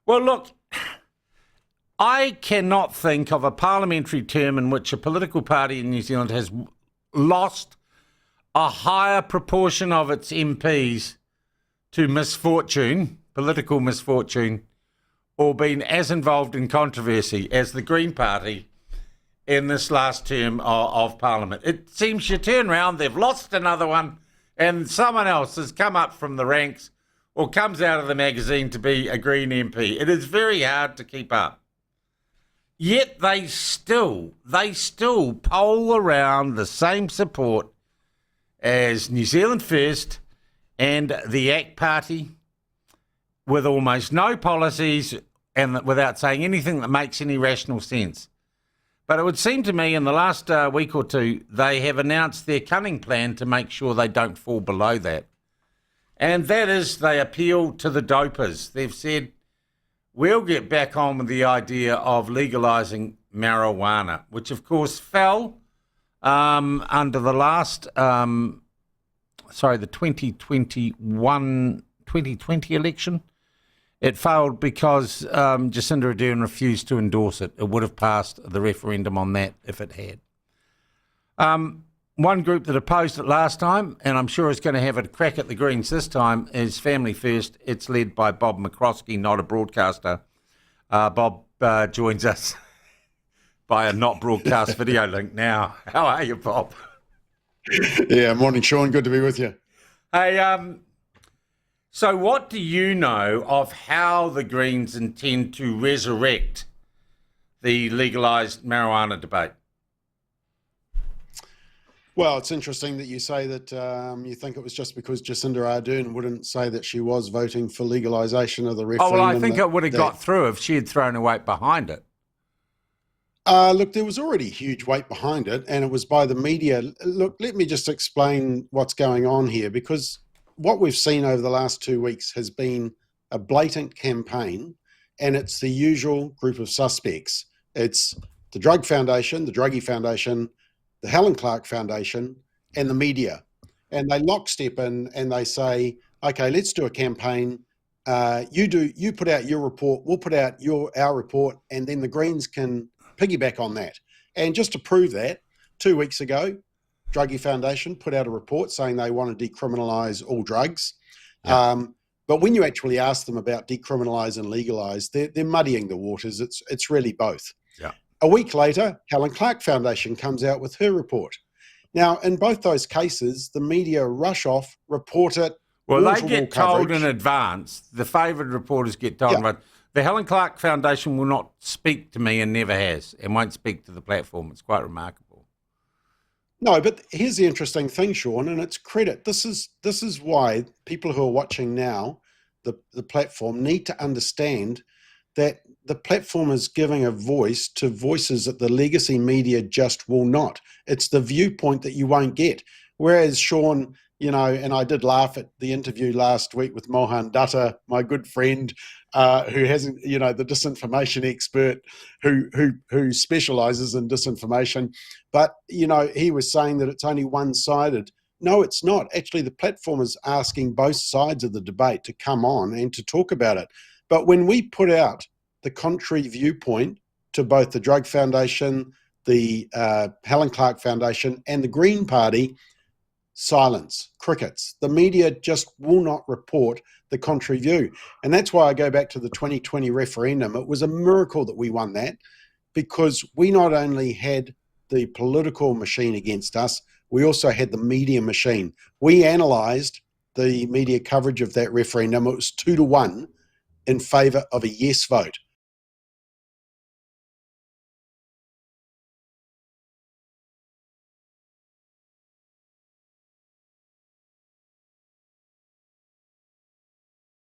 Well, look, I cannot think of a parliamentary term in which a political party in New Zealand has lost a higher proportion of its MPs to misfortune, political misfortune, or been as involved in controversy as the Green Party in this last term of Parliament. It seems you turn around, they've lost another one, and someone else has come up from the ranks or comes out of the magazine to be a Green MP. It is very hard to keep up. Yet they still poll around the same support as New Zealand First and the ACT Party, with almost no policies and without saying anything that makes any rational sense. But it would seem to me in the last week or two, they have announced their cunning plan to make sure they don't fall below that. And that is, they appeal to the dopers. They've said, we'll get back on with the idea of legalising marijuana, which of course fell under the last, the 2020 election. It failed because Jacinda Ardern refused to endorse it. It would have passed the referendum on that if it had. One group that opposed it last time, and I'm sure is going to have a crack at the Greens this time, is Family First. It's led by Bob McCoskrie, not a broadcaster. Bob joins us by a not broadcast video link now. How are you, Bob? Yeah, morning, Sean. Good to be with you. Hey, so what do you know of how the Greens intend to resurrect the legalised marijuana debate? Well, it's interesting that you say that you think it was just because Jacinda Ardern wouldn't say that she was voting for legalisation of the referendum. Oh, well, I think it would have got through if she had thrown her weight behind it. Look, there was already huge weight behind it, and it was by the media. Look, let me just explain what's going on here, because what we've seen over the last 2 weeks has been a blatant campaign, and it's the usual group of suspects. It's the Drug Foundation, the Druggy Foundation, the Helen Clark Foundation, and the media. And they lockstep in and they say, okay, let's do a campaign. You put out your report, we'll put out our report, and then the Greens can piggyback on that. And just to prove that, 2 weeks ago, Druggy Foundation put out a report saying they want to decriminalise all drugs. Yeah. But when you actually ask them about decriminalise and legalise, they're muddying the waters. It's really both. Yeah. A week later, Helen Clark Foundation comes out with her report. Now, in both those cases, the media rush off, report it. Well, they get told in advance. The favoured reporters get told, but the Helen Clark Foundation will not speak to me and never has, and won't speak to the platform. It's quite remarkable. No, but here's the interesting thing, Sean, and it's credit. This is why people who are watching now, the platform, need to understand that the platform is giving a voice to voices that the legacy media just will not. It's the viewpoint that you won't get. Whereas, Sean, you know, and I did laugh at the interview last week with Mohan Dutta, my good friend, who hasn't, you know, the disinformation expert who specialises in disinformation. But, you know, he was saying that it's only one-sided. No, it's not. Actually, the platform is asking both sides of the debate to come on and to talk about it. But when we put out the contrary viewpoint to both the Drug Foundation, the Helen Clark Foundation, and the Green Party, silence, crickets. The media just will not report the contrary view. And that's why I go back to the 2020 referendum. It was a miracle that we won that, because we not only had the political machine against us, we also had the media machine. We analysed the media coverage of that referendum. It was 2-1 in favour of a yes vote.